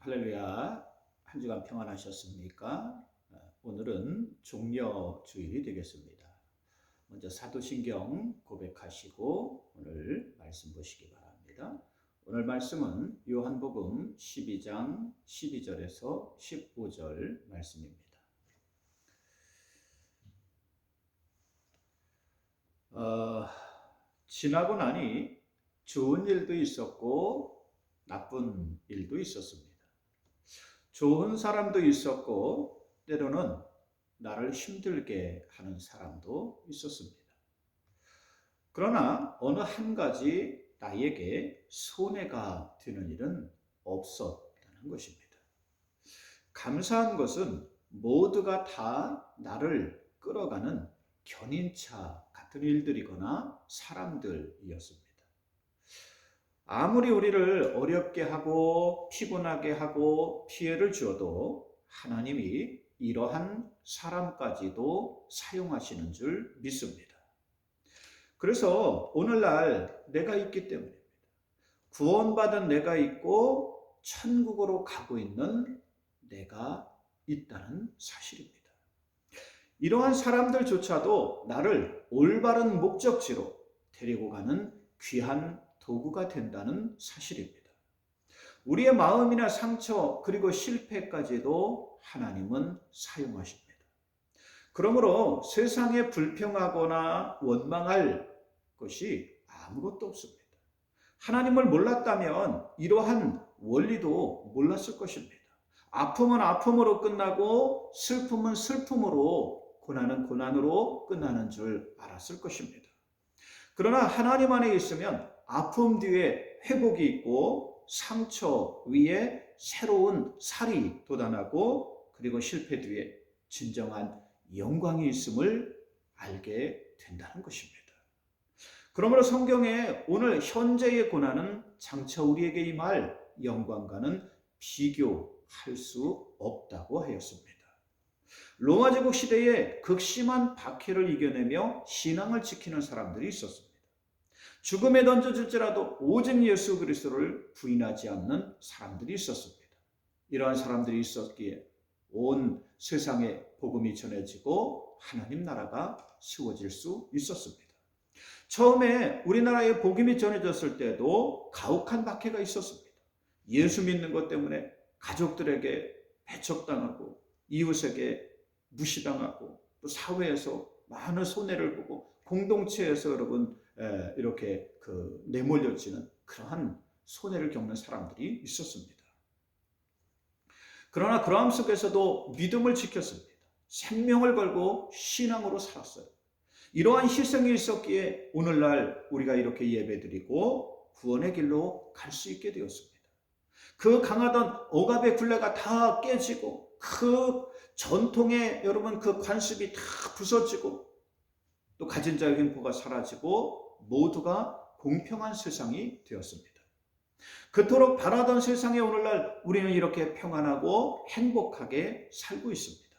할렐루야. 한 주간 평안하셨습니까? 오늘은 종려주일이 되겠습니다. 먼저 사도신경 고백하시고 오늘 말씀 보시기 바랍니다. 오늘 말씀은 요한복음 12장 12절에서 15절 말씀입니다. 지나고 나니 좋은 일도 있었고 나쁜 일도 있었습니다. 좋은 사람도 있었고 때로는 나를 힘들게 하는 사람도 있었습니다. 그러나 어느 한 가지 나에게 손해가 되는 일은 없었다는 것입니다. 감사한 것은 모두가 다 나를 끌어가는 견인차 같은 일들이거나 사람들이었습니다. 아무리 우리를 어렵게 하고 피곤하게 하고 피해를 주어도 하나님이 이러한 사람까지도 사용하시는 줄 믿습니다. 그래서 오늘날 내가 있기 때문입니다. 구원받은 내가 있고 천국으로 가고 있는 내가 있다는 사실입니다. 이러한 사람들조차도 나를 올바른 목적지로 데리고 가는 귀한 도구가 된다는 사실입니다. 우리의 마음이나 상처 그리고 실패까지도 하나님은 사용하십니다. 그러므로 세상에 불평하거나 원망할 것이 아무것도 없습니다. 하나님을 몰랐다면 이러한 원리도 몰랐을 것입니다. 아픔은 아픔으로 끝나고 슬픔은 슬픔으로, 고난은 고난으로 끝나는 줄 알았을 것입니다. 그러나 하나님 안에 있으면 아픔 뒤에 회복이 있고 상처 위에 새로운 살이 돋아나고 그리고 실패 뒤에 진정한 영광이 있음을 알게 된다는 것입니다. 그러므로 성경에 오늘 현재의 고난은 장차 우리에게 임할 영광과는 비교할 수 없다고 하였습니다. 로마 제국 시대에 극심한 박해를 이겨내며 신앙을 지키는 사람들이 있었습니다. 죽음에 던져질지라도 오직 예수 그리스도를 부인하지 않는 사람들이 있었습니다. 이러한 사람들이 있었기에 온 세상에 복음이 전해지고 하나님 나라가 세워질 수 있었습니다. 처음에 우리나라에 복음이 전해졌을 때도 가혹한 박해가 있었습니다. 예수 믿는 것 때문에 가족들에게 배척당하고 이웃에게 무시당하고 또 사회에서 많은 손해를 보고 공동체에서 여러분 이렇게 내몰려지는 그러한 손해를 겪는 사람들이 있었습니다. 그러나 그러함 속에서도 믿음을 지켰습니다. 생명을 걸고 신앙으로 살았어요. 이러한 희생이 있었기에 오늘날 우리가 이렇게 예배드리고 구원의 길로 갈 수 있게 되었습니다. 그 강하던 억압의 굴레가 다 깨지고 그 전통의 여러분 그 관습이 다 부서지고 또 가진 자의 횡포가 사라지고 모두가 공평한 세상이 되었습니다. 그토록 바라던 세상에 오늘날 우리는 이렇게 평안하고 행복하게 살고 있습니다.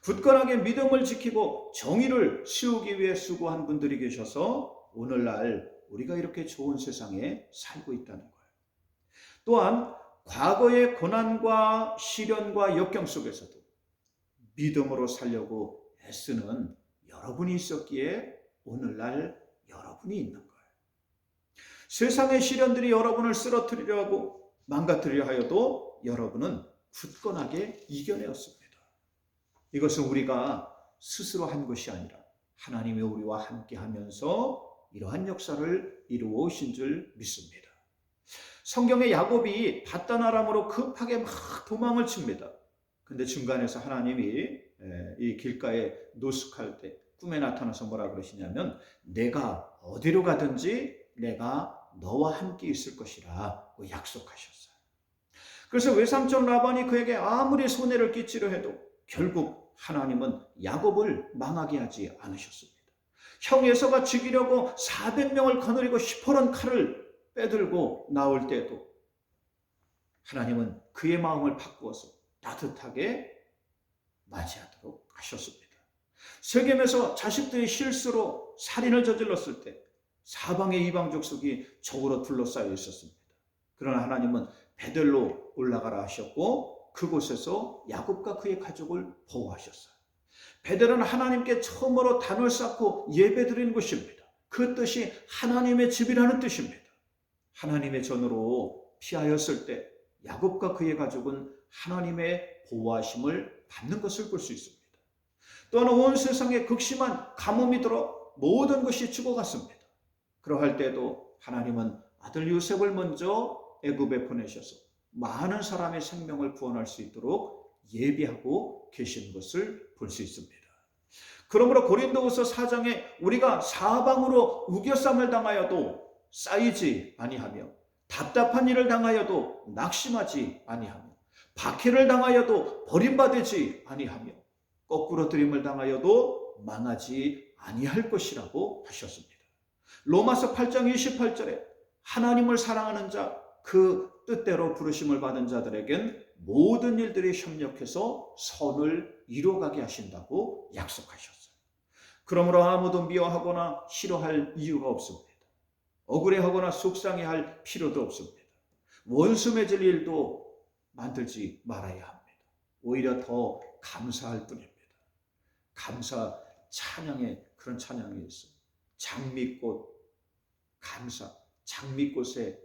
굳건하게 믿음을 지키고 정의를 세우기 위해 수고한 분들이 계셔서 오늘날 우리가 이렇게 좋은 세상에 살고 있다는 거예요. 또한 과거의 고난과 시련과 역경 속에서도 믿음으로 살려고 애쓰는 여러분이 있었기에 오늘날 여러분이 있는 거예요. 세상의 시련들이 여러분을 쓰러뜨리려 하고 망가뜨리려 하여도 여러분은 굳건하게 이겨내었습니다. 이것은 우리가 스스로 한 것이 아니라 하나님이 우리와 함께 하면서 이러한 역사를 이루어 오신 줄 믿습니다. 성경의 야곱이 밧단 아람으로 급하게 막 도망을 칩니다. 근데 중간에서 하나님이 이 길가에 노숙할 때 꿈에 나타나서 뭐라 그러시냐면 내가 어디로 가든지 내가 너와 함께 있을 것이라 약속하셨어요. 그래서 외삼촌 라반이 그에게 아무리 손해를 끼치려 해도 결국 하나님은 야곱을 망하게 하지 않으셨습니다. 형 에서가 죽이려고 400명을 거느리고 시퍼런 칼을 빼들고 나올 때도 하나님은 그의 마음을 바꾸어서 따뜻하게 맞이하도록 하셨습니다. 세겜에서 자식들이 실수로 살인을 저질렀을 때 사방의 이방 족속이 적으로 둘러싸여 있었습니다. 그러나 하나님은 베델로 올라가라 하셨고 그곳에서 야곱과 그의 가족을 보호하셨어요. 베델은 하나님께 처음으로 단을 쌓고 예배드리는 곳입니다. 그 뜻이 하나님의 집이라는 뜻입니다. 하나님의 전으로 피하였을 때 야곱과 그의 가족은 하나님의 보호하심을 받는 것을 볼 수 있습니다. 또한 온 세상에 극심한 가뭄이 들어 모든 것이 죽어갔습니다. 그러할 때도 하나님은 아들 요셉을 먼저 애굽에 보내셔서 많은 사람의 생명을 구원할 수 있도록 예비하고 계신 것을 볼 수 있습니다. 그러므로 고린도후서 4장에 우리가 사방으로 우겨쌈을 당하여도 쌓이지 아니하며 답답한 일을 당하여도 낙심하지 아니하며 박해를 당하여도 버림받지 아니하며 거꾸로 들임을 당하여도 망하지 아니할 것이라고 하셨습니다. 로마서 8장 28절에 하나님을 사랑하는 자, 그 뜻대로 부르심을 받은 자들에겐 모든 일들이 협력해서 선을 이루어가게 하신다고 약속하셨어요. 그러므로 아무도 미워하거나 싫어할 이유가 없습니다. 억울해하거나 속상해할 필요도 없습니다. 원수 맺을 일도 만들지 말아야 합니다. 오히려 더 감사할 뿐입니다. 감사 찬양에 그런 찬양이 있어요. 장미꽃 감사, 장미꽃에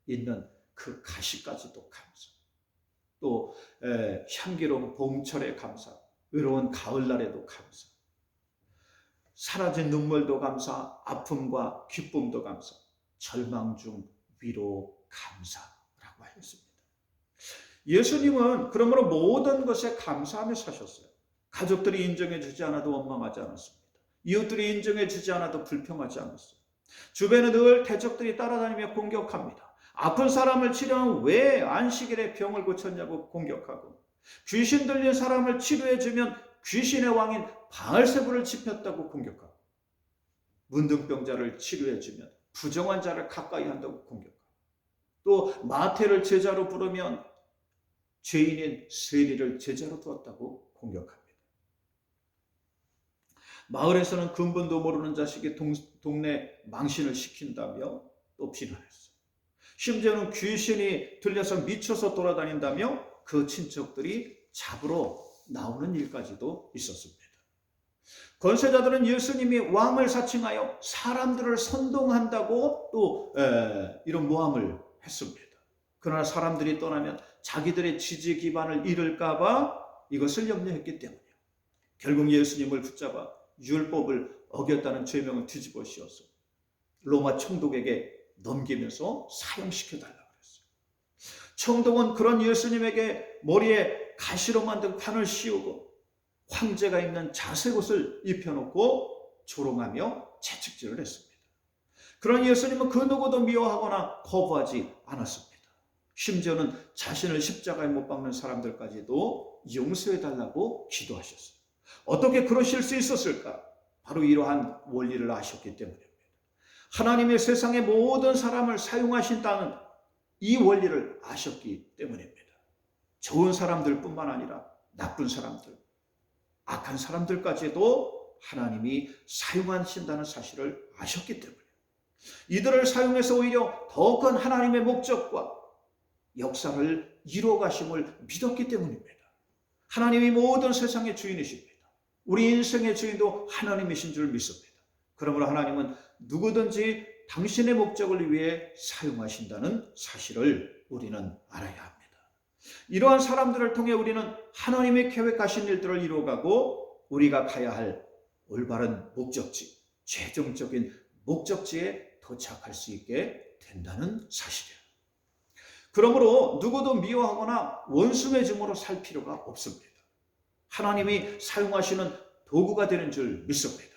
있는 그 가시까지도 감사. 또 향기로운 봄철에 감사, 외로운 가을날에도 감사. 사라진 눈물도 감사, 아픔과 기쁨도 감사, 절망 중 위로 감사라고 하였습니다. 예수님은 그러므로 모든 것에 감사하며 사셨어요. 가족들이 인정해 주지 않아도 원망하지 않았습니다. 이웃들이 인정해 주지 않아도 불평하지 않았어요. 주변에 늘 대적들이 따라다니며 공격합니다. 아픈 사람을 치료하면 왜 안식일에 병을 고쳤냐고 공격하고, 귀신 들린 사람을 치료해주면 귀신의 왕인 바알세불을 지폈다고 공격하고, 문둥병자를 치료해주면 부정한 자를 가까이 한다고 공격하고, 또 마태를 제자로 부르면 죄인인 세리를 제자로 두었다고 공격합니다. 마을에서는 근본도 모르는 자식이 동네 망신을 시킨다며 또 비난했어요. 심지어는 귀신이 들려서 미쳐서 돌아다닌다며 그 친척들이 잡으러 나오는 일까지도 있었습니다. 권세자들은 예수님이 왕을 사칭하여 사람들을 선동한다고 또 이런 모함을 했습니다. 그러나 사람들이 떠나면 자기들의 지지 기반을 잃을까 봐 이것을 염려했기 때문이에요. 결국 예수님을 붙잡아 율법을 어겼다는 죄명을 뒤집어 씌워서 로마 총독에게 넘기면서 사형시켜달라고 그랬어요. 총독은 그런 예수님에게 머리에 가시로 만든 관을 씌우고 황제가 입는 자색 옷을 입혀놓고 조롱하며 채찍질을 했습니다. 그런 예수님은 그 누구도 미워하거나 거부하지 않았습니다. 심지어는 자신을 십자가에 못 박는 사람들까지도 용서해달라고 기도하셨어요. 어떻게 그러실 수 있었을까? 바로 이러한 원리를 아셨기 때문입니다. 하나님의 세상의 모든 사람을 사용하신다는 이 원리를 아셨기 때문입니다. 좋은 사람들뿐만 아니라 나쁜 사람들, 악한 사람들까지도 하나님이 사용하신다는 사실을 아셨기 때문이에요. 이들을 사용해서 오히려 더 큰 하나님의 목적과 역사를 이루어가심을 믿었기 때문입니다. 하나님이 모든 세상의 주인이십니다. 우리 인생의 주인도 하나님이신 줄 믿습니다. 그러므로 하나님은 누구든지 당신의 목적을 위해 사용하신다는 사실을 우리는 알아야 합니다. 이러한 사람들을 통해 우리는 하나님의 계획하신 일들을 이루어가고 우리가 가야 할 올바른 목적지, 최종적인 목적지에 도착할 수 있게 된다는 사실이에요. 그러므로 누구도 미워하거나 원수 맺음으로 살 필요가 없습니다. 하나님이 사용하시는 도구가 되는 줄 믿습니다.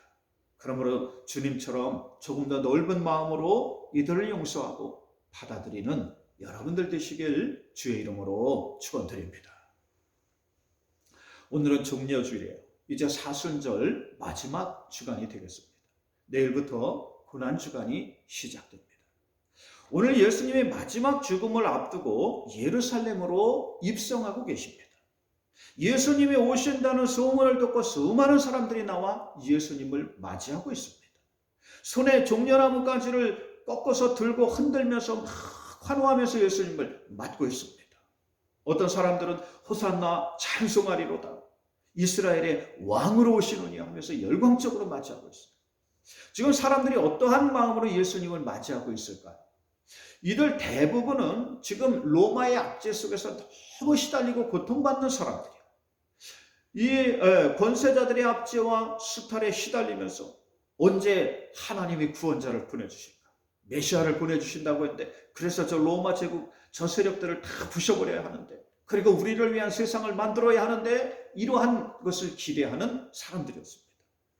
그러므로 주님처럼 조금 더 넓은 마음으로 이들을 용서하고 받아들이는 여러분들 되시길 주의 이름으로 축원드립니다. 오늘은 종려주일이에요. 이제 사순절 마지막 주간이 되겠습니다. 내일부터 고난주간이 시작됩니다. 오늘 예수님의 마지막 죽음을 앞두고 예루살렘으로 입성하고 계십니다. 예수님이 오신다는 소문을 듣고 수많은 사람들이 나와 예수님을 맞이하고 있습니다. 손에 종려나무 가지를 꺾어서 들고 흔들면서 막 환호하면서 예수님을 맞고 있습니다. 어떤 사람들은 호산나 찬송하리로다, 이스라엘의 왕으로 오시느니 하면서 열광적으로 맞이하고 있어요. 지금 사람들이 어떠한 마음으로 예수님을 맞이하고 있을까요? 이들 대부분은 지금 로마의 압제 속에서 너무 시달리고 고통받는 사람들이에요. 이 권세자들의 압제와 수탈에 시달리면서 언제 하나님이 구원자를 보내주실까? 메시아를 보내주신다고 했는데, 그래서 저 로마 제국 저 세력들을 다 부셔버려야 하는데, 그리고 우리를 위한 세상을 만들어야 하는데, 이러한 것을 기대하는 사람들이었습니다.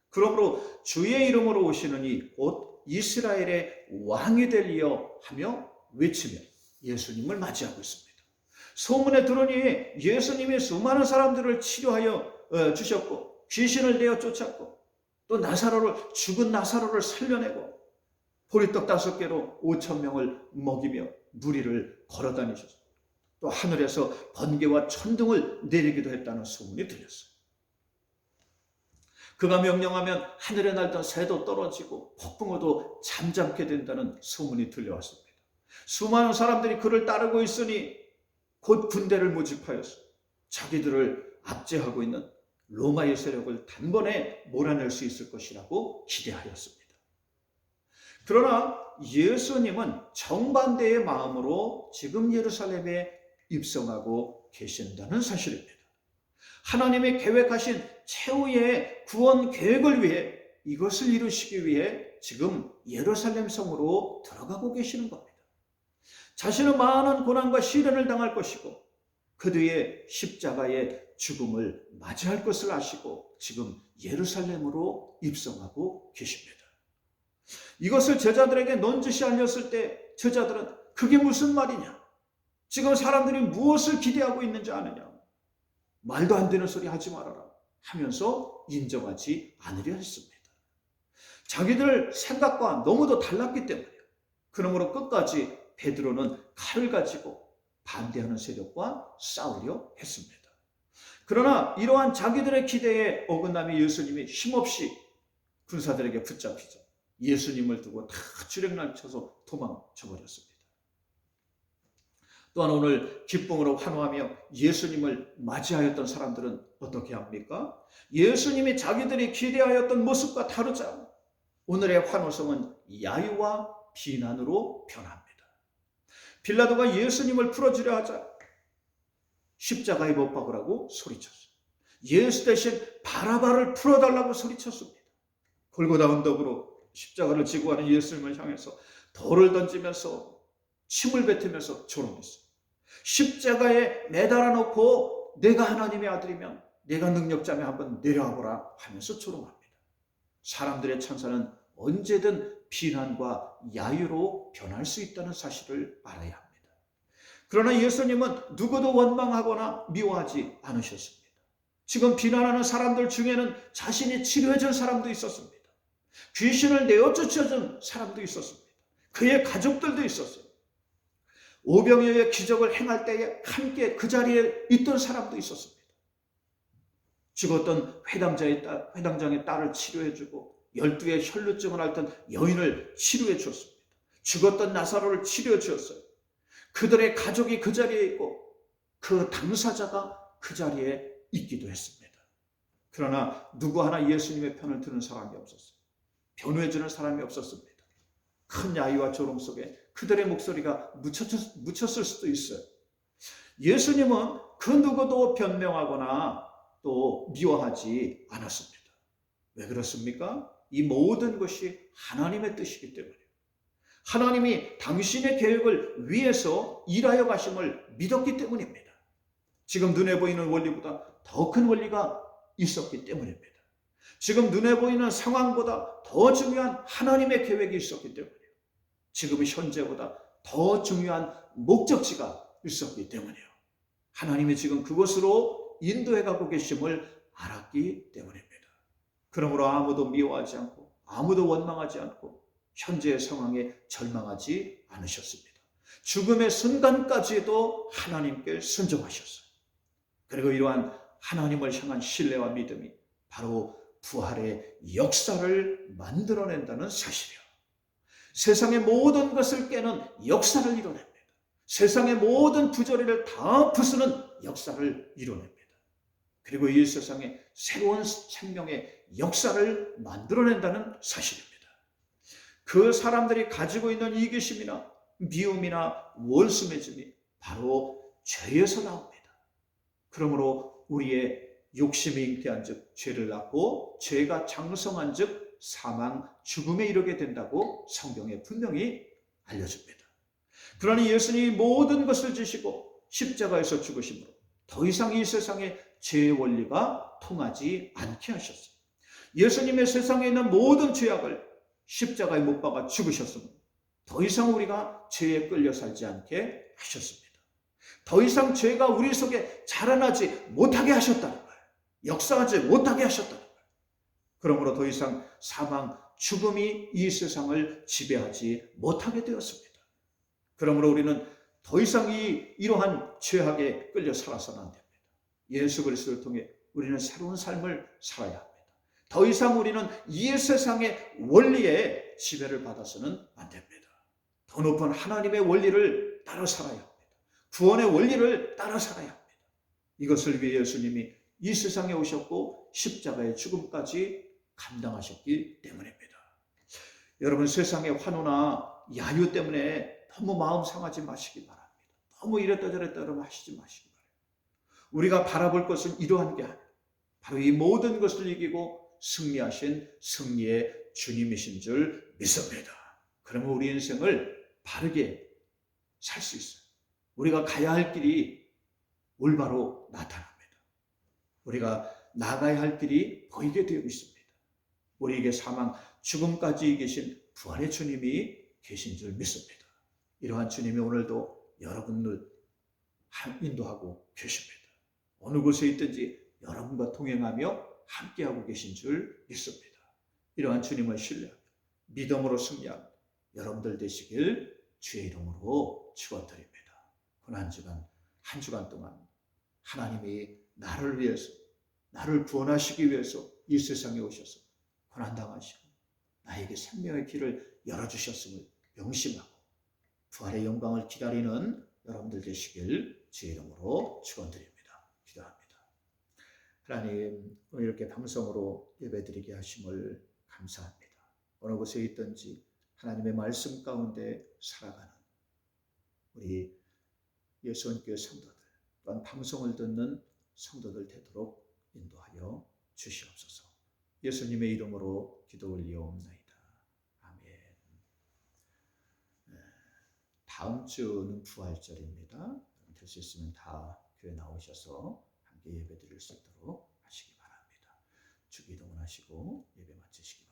그러므로 주의 이름으로 오시느니 곧 이스라엘의 왕이 되리여 하며 외치며 예수님을 맞이하고 있습니다. 소문에 들으니 예수님이 수많은 사람들을 치료하여 주셨고, 귀신을 내어 쫓았고, 또 죽은 나사로를 살려내고, 보리떡 5개로 5,000명을 먹이며 무리를 걸어 다니셨습니다. 또 하늘에서 번개와 천둥을 내리기도 했다는 소문이 들렸어요. 그가 명령하면 하늘에 날던 새도 떨어지고 폭풍우도 잠잠게 된다는 소문이 들려왔습니다. 수많은 사람들이 그를 따르고 있으니 곧 군대를 모집하여서 자기들을 압제하고 있는 로마의 세력을 단번에 몰아낼 수 있을 것이라고 기대하였습니다. 그러나 예수님은 정반대의 마음으로 지금 예루살렘에 입성하고 계신다는 사실입니다. 하나님의 계획하신 최후의 구원 계획을 위해, 이것을 이루시기 위해 지금 예루살렘 성으로 들어가고 계시는 겁니다. 자신은 많은 고난과 시련을 당할 것이고 그 뒤에 십자가의 죽음을 맞이할 것을 아시고 지금 예루살렘으로 입성하고 계십니다. 이것을 제자들에게 넌지시 알렸을 때 제자들은 그게 무슨 말이냐? 지금 사람들이 무엇을 기대하고 있는지 아느냐? 말도 안 되는 소리 하지 말아라 하면서 인정하지 않으려 했습니다. 자기들 생각과 너무도 달랐기 때문이에요. 그러므로 끝까지 베드로는 칼을 가지고 반대하는 세력과 싸우려 했습니다. 그러나 이러한 자기들의 기대에 어긋남이 예수님이 힘없이 군사들에게 붙잡히죠. 예수님을 두고 다 주력날 쳐서 도망쳐 버렸습니다. 또한 오늘 기쁨으로 환호하며 예수님을 맞이하였던 사람들은 어떻게 합니까? 예수님이 자기들이 기대하였던 모습과 다르자 오늘의 환호성은 야유와 비난으로 변합니다. 빌라도가 예수님을 풀어주려 하자 십자가에 못 박으라고 소리쳤어요. 예수 대신 바라바를 풀어달라고 소리쳤습니다. 골고다 언덕으로 십자가를 지고 가는 예수님을 향해서 돌을 던지면서 침을 뱉으면서 조롱했어요. 십자가에 매달아 놓고 내가 하나님의 아들이면, 내가 능력자면 한번 내려와 보라 하면서 조롱합니다. 사람들의 찬사는 언제든 비난과 야유로 변할 수 있다는 사실을 알아야 합니다. 그러나 예수님은 누구도 원망하거나 미워하지 않으셨습니다. 지금 비난하는 사람들 중에는 자신이 치료해준 사람도 있었습니다. 귀신을 내어 쫓아준 사람도 있었습니다. 그의 가족들도 있었어요. 오병이어의 기적을 행할 때에 함께 그 자리에 있던 사람도 있었습니다. 죽었던 회당장의 딸을 치료해주고 12의 혈루증을 앓던 여인을 치료해 주었습니다. 죽었던 나사로를 치료해 주었어요. 그들의 가족이 그 자리에 있고 그 당사자가 그 자리에 있기도 했습니다. 그러나 누구 하나 예수님의 편을 드는 사람이 없었어요. 변호해주는 사람이 없었습니다. 큰 야유와 조롱 속에 그들의 목소리가 묻혔을 수도 있어요. 예수님은 그 누구도 변명하거나 또 미워하지 않았습니다. 왜 그렇습니까? 이 모든 것이 하나님의 뜻이기 때문이에요. 하나님이 당신의 계획을 위해서 일하여 가심을 믿었기 때문입니다. 지금 눈에 보이는 원리보다 더 큰 원리가 있었기 때문입니다. 지금 눈에 보이는 상황보다 더 중요한 하나님의 계획이 있었기 때문이에요. 지금 현재보다 더 중요한 목적지가 있었기 때문이에요. 하나님이 지금 그곳으로 인도해 가고 계심을 알았기 때문입니다. 그러므로 아무도 미워하지 않고 아무도 원망하지 않고 현재의 상황에 절망하지 않으셨습니다. 죽음의 순간까지도 하나님께 순종하셨어요. 그리고 이러한 하나님을 향한 신뢰와 믿음이 바로 부활의 역사를 만들어낸다는 사실이요. 세상의 모든 것을 깨는 역사를 이뤄냅니다. 세상의 모든 부조리를 다 부수는 역사를 이뤄냅니다. 그리고 이 세상에 새로운 생명의 역사를 만들어낸다는 사실입니다. 그 사람들이 가지고 있는 이기심이나 미움이나 원수맺음이 바로 죄에서 나옵니다. 그러므로 우리의 욕심이 잉태한 즉 죄를 낳고 죄가 장성한 즉 사망, 죽음에 이르게 된다고 성경에 분명히 알려줍니다. 그러니 예수님이 모든 것을 지시고 십자가에서 죽으심으로 더 이상 이 세상에 죄의 원리가 통하지 않게 하셨어요. 예수님의 세상에 있는 모든 죄악을 십자가에 못 박아 죽으셨으므로 더 이상 우리가 죄에 끌려 살지 않게 하셨습니다. 더 이상 죄가 우리 속에 자라나지 못하게 하셨다는 거예요. 역사하지 못하게 하셨다는 거예요. 그러므로 더 이상 사망, 죽음이 이 세상을 지배하지 못하게 되었습니다. 그러므로 우리는 더 이상 이러한 죄악에 끌려 살아서는 안 됩니다. 예수 그리스도를 통해 우리는 새로운 삶을 살아야 합니다. 더 이상 우리는 이 세상의 원리에 지배를 받아서는 안 됩니다. 더 높은 하나님의 원리를 따라 살아야 합니다. 구원의 원리를 따라 살아야 합니다. 이것을 위해 예수님이 이 세상에 오셨고 십자가의 죽음까지 감당하셨기 때문입니다. 여러분, 세상의 환호나 야유 때문에 너무 마음 상하지 마시기 바랍니다. 너무 이랬다 저랬다 하시지 마시기 바랍니다. 우리가 바라볼 것은 이러한 게 아니에요. 바로 이 모든 것을 이기고 승리하신 승리의 주님이신 줄 믿습니다. 그러면 우리 인생을 바르게 살 수 있어요. 우리가 가야 할 길이 올바로 나타납니다. 우리가 나가야 할 길이 보이게 되고 있습니다. 우리에게 사망, 죽음까지 이기신 부활의 주님이 계신 줄 믿습니다. 이러한 주님이 오늘도 여러분을 인도하고 계십니다. 어느 곳에 있든지 여러분과 동행하며 함께하고 계신 줄 믿습니다. 이러한 주님을 신뢰하며 믿음으로 승리하는 여러분들 되시길 주의 이름으로 축원드립니다. 한 주간 동안 하나님이 나를 위해서, 나를 구원하시기 위해서 이 세상에 오셔서 고난당하시고 나에게 생명의 길을 열어주셨음을 명심하고 부활의 영광을 기다리는 여러분들 되시길 주의 이름으로 축원드립니다. 기도합니다. 하나님, 오늘 이렇게 방송으로 예배드리게 하심을 감사합니다. 어느 곳에 있든지 하나님의 말씀 가운데 살아가는 우리 예수원교회 성도들, 또한 방송을 듣는 성도들 되도록 인도하여 주시옵소서. 예수님의 이름으로 기도 올리옵나이다. 아멘. 다음 주는 부활절입니다. 될 수 있으면 다 교회 나오셔서 함께 예배 드릴 수 있도록 하시기 바랍니다. 주기도문 하시고 예배 마치시기 바랍니다.